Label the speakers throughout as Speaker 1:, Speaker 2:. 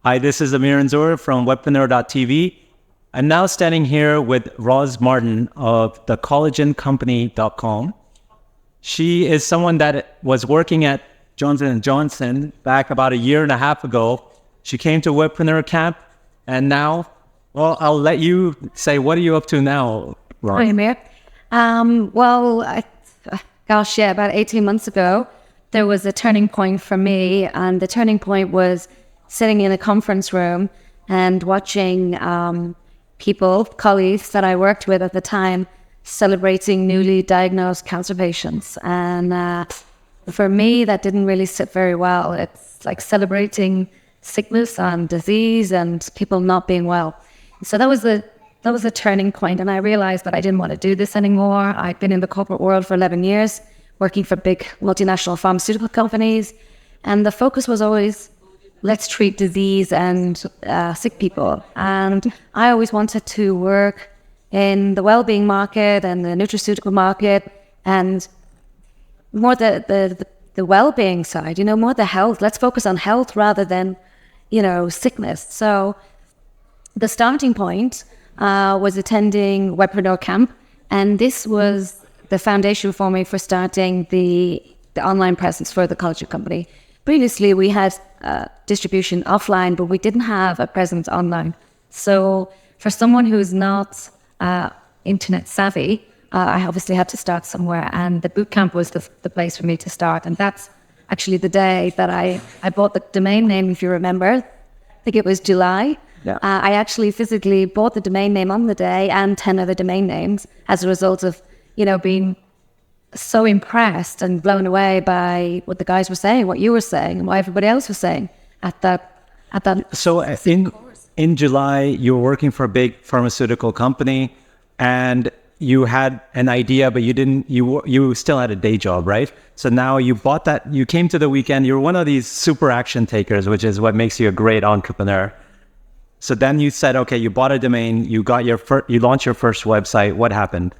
Speaker 1: Hi, this is Amir Anzur from webpreneur.tv. I'm now standing here with Roz Martin of thecollagencompany.com. She is someone that was working at Johnson & Johnson back about a year and a half ago. She came to Webpreneur Camp, and now, well, I'll let you say, what are you up to now, Roz?
Speaker 2: Hi, Amir. About 18 months ago, there was a turning point for me, and the turning point was sitting in a conference room and watching colleagues that I worked with at the time, celebrating newly diagnosed cancer patients. And for me, that didn't really sit very well. It's like celebrating sickness and disease and people not being well. So that was the turning point, and I realized that I didn't want to do this anymore. I'd been in the corporate world for 11 years, working for big multinational pharmaceutical companies, and the focus was always, let's treat disease and sick people. And I always wanted to work in the well-being market and the nutraceutical market, and more the well-being side, more the health. Let's focus on health rather than, sickness. So the starting point was attending Webpreneur Camp, and this was the foundation for me for starting the online presence for the Collagen Company. Previously, we had distribution offline, but we didn't have a presence online. So for someone who's not internet savvy, I obviously had to start somewhere, and the bootcamp was the place for me to start. And that's actually the day that I bought the domain name, if you remember. I think it was July.
Speaker 1: Yeah.
Speaker 2: I actually physically bought the domain name on the day and 10 other domain names as a result of, being so impressed and blown away by what the guys were saying, what you were saying, and what everybody else was saying at that.
Speaker 1: So in July, you were working for a big pharmaceutical company, and you had an idea, but you still had a day job, right? So now you bought that, you came to the weekend, you're one of these super action takers, which is what makes you a great entrepreneur. So then you said, okay, you bought a domain, you launched your first website. What happened?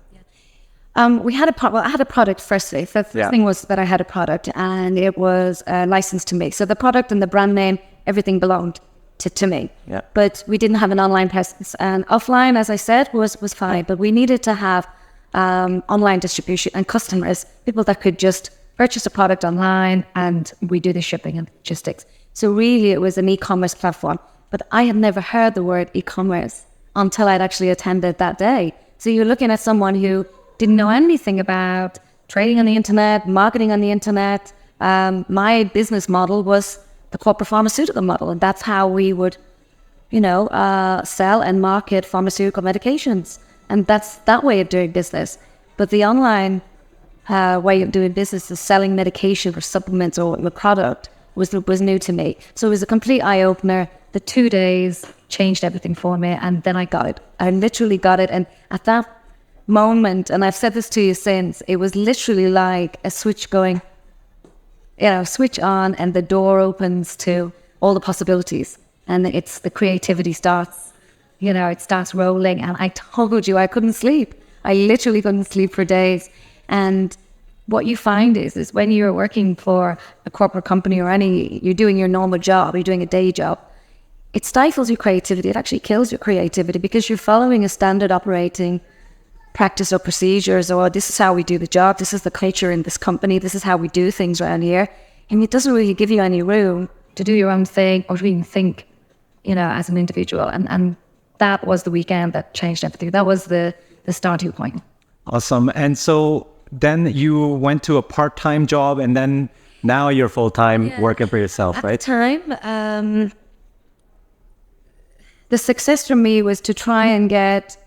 Speaker 2: I had a product firstly. The first thing was that I had a product, and it was licensed to me. So the product and the brand name, everything belonged to me.
Speaker 1: Yeah.
Speaker 2: But we didn't have an online presence. And offline, as I said, was fine. But we needed to have online distribution and customers, people that could just purchase a product online, and we do the shipping and logistics. So really, it was an e-commerce platform. But I had never heard the word e-commerce until I'd actually attended that day. So you're looking at someone who didn't know anything about trading on the internet, marketing on the internet. My business model was the corporate pharmaceutical model, and that's how we would, sell and market pharmaceutical medications. And that's that way of doing business. But the online way of doing business is selling medication or supplements or a product was new to me. So it was a complete eye-opener. The 2 days changed everything for me, and then I got it. I literally got it, and at that moment, and I've said this to you since, it was literally like a switch going, switch on, and the door opens to all the possibilities, and it's the creativity starts, it starts rolling. And I told you I couldn't sleep. I literally couldn't sleep for days. And what you find is when you're working for a corporate company or you're doing your normal job, you're doing a day job, it stifles your creativity. It actually kills your creativity because you're following a standard operating practice or procedures, or this is how we do the job, this is the culture in this company, this is how we do things around here. And it doesn't really give you any room to do your own thing or to even think, as an individual. And that was the weekend that changed everything. That was the starting point.
Speaker 1: Awesome. And so then you went to a part-time job, and then now you're full-time working for yourself, right?
Speaker 2: At the time, the success for me was to try and get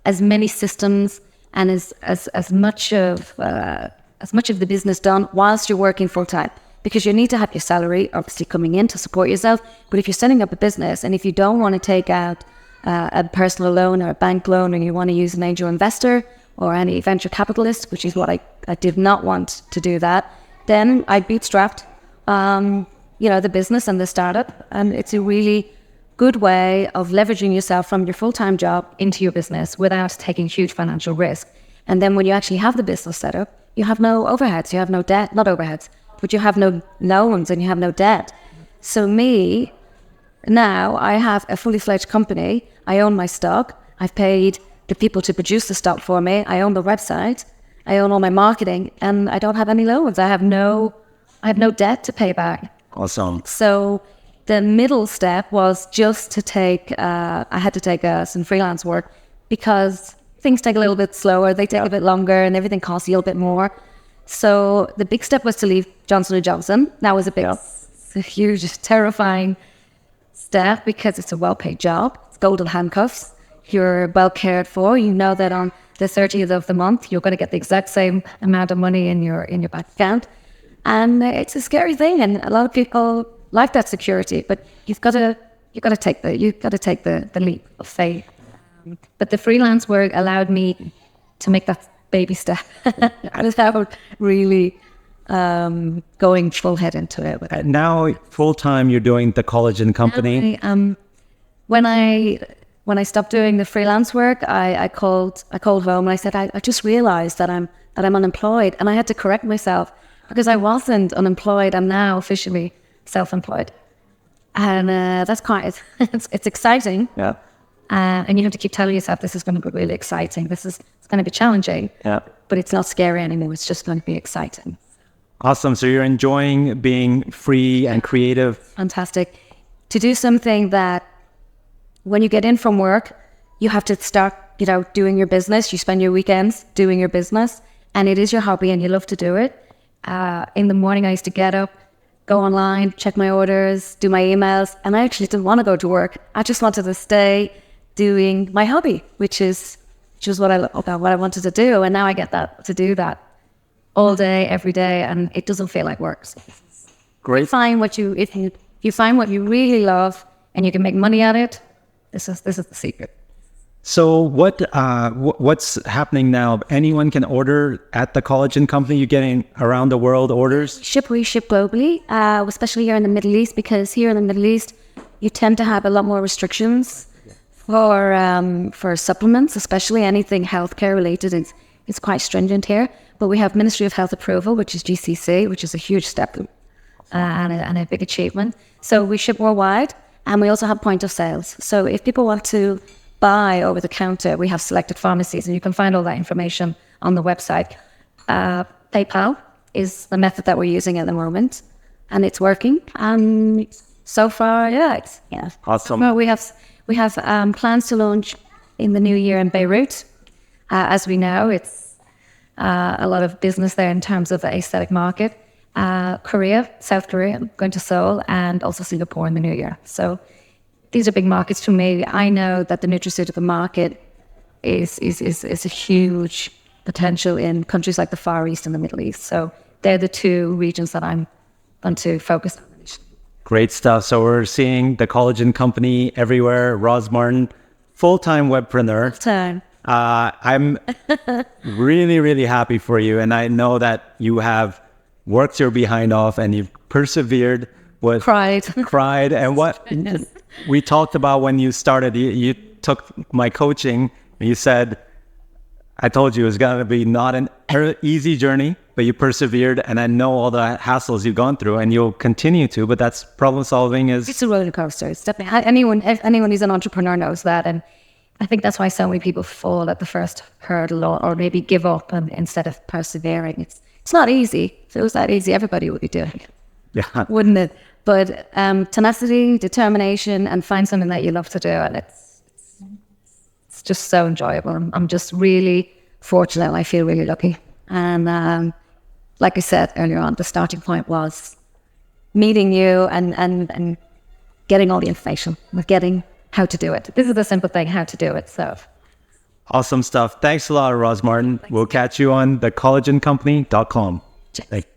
Speaker 2: as many systems and as much of the business done whilst you're working full time, because you need to have your salary obviously coming in to support yourself. But if you're setting up a business, and if you don't want to take out a personal loan or a bank loan, and you want to use an angel investor or any venture capitalist, which is what I did not want to do that, then I bootstrapped the business and the startup. And it's a really good way of leveraging yourself from your full-time job into your business without taking huge financial risk. And then when you actually have the business set up, you have no overheads, you have no debt, not overheads, but you have no loans and you have no debt. So me, now I have a fully fledged company. I own my stock. I've paid the people to produce the stock for me. I own the website. I own all my marketing, and I don't have any loans. I have no debt to pay back.
Speaker 1: Awesome.
Speaker 2: So the middle step was just to take, I had to take some freelance work because things take a little bit slower, they take a bit longer, and everything costs you a little bit more. So the big step was to leave Johnson & Johnson. That was it's a huge, terrifying step because it's a well-paid job. It's golden handcuffs. You're well cared for. You know that on the 30th of the month, you're going to get the exact same amount of money in your bank account. And it's a scary thing, and a lot of people like that security. But you've got to take the leap of faith. But the freelance work allowed me to make that baby step without really going full head into it.
Speaker 1: Now, full time, you're doing the collagen company.
Speaker 2: When I stopped doing the freelance work, I called home and I said, I just realized that I'm unemployed, and I had to correct myself because I wasn't unemployed. I'm now officially self-employed, and that's quite it's exciting.
Speaker 1: Yeah.
Speaker 2: And you have to keep telling yourself this is going to be really exciting. It's going to be challenging.
Speaker 1: Yeah.
Speaker 2: But it's not scary anymore. It's just going to be exciting.
Speaker 1: Awesome. So you're enjoying being free and creative.
Speaker 2: Fantastic. To do something that when you get in from work, you have to start, doing your business. You spend your weekends doing your business, and it is your hobby and you love to do it. In the morning, I used to get up, go online, check my orders, do my emails, and I actually didn't want to go to work. I just wanted to stay doing my hobby, which is what I wanted to do. And now I get to do that all day, every day, and it doesn't feel like work. So
Speaker 1: Great.
Speaker 2: if you find what you really love and you can make money at it, this is the secret.
Speaker 1: So what's happening now? Anyone can order at the collagen company? You're getting around the world orders?
Speaker 2: We ship globally, especially here in the Middle East, because here in the Middle East, you tend to have a lot more restrictions for supplements, especially anything healthcare related. It's quite stringent here. But we have Ministry of Health approval, which is GCC, which is a huge step and a big achievement. So we ship worldwide, and we also have point of sales. So if people want to buy over the counter, we have selected pharmacies, and you can find all that information on the website. PayPal is the method that we're using at the moment, and it's working. And so far,
Speaker 1: Awesome.
Speaker 2: Well, we have plans to launch in the new year in Beirut. As we know, it's a lot of business there in terms of the aesthetic market. Korea, South Korea, going to Seoul, and also Singapore in the new year. So these are big markets for me. I know that the nutraceutical market is a huge potential in countries like the Far East and the Middle East. So they're the two regions that I'm going to focus on.
Speaker 1: Great stuff. So we're seeing the collagen company everywhere. Roz Martin, full-time webpreneur.
Speaker 2: Turn.
Speaker 1: I'm really, really happy for you. And I know that you have worked your behind off and you've persevered with cried. And what we talked about when you started, you took my coaching. You said, I told you it was going to be not an easy journey, but you persevered. And I know all the hassles you've gone through, and you'll continue to, but that's problem solving is...
Speaker 2: It's a roller coaster. It's definitely, anyone who's an entrepreneur knows that. And I think that's why so many people fall at the first hurdle or maybe give up instead of persevering. It's not easy. If it was that easy, everybody would be doing it.
Speaker 1: Yeah.
Speaker 2: Wouldn't it? But tenacity, determination, and find something that you love to do. And it's just so enjoyable. I'm just really fortunate. I feel really lucky. And like I said earlier on, the starting point was meeting you and getting all the information, getting how to do it. This is the simple thing, how to do it. So
Speaker 1: awesome stuff. Thanks a lot, Roz Martin. We'll catch you on thecollagencompany.com.
Speaker 2: Thanks.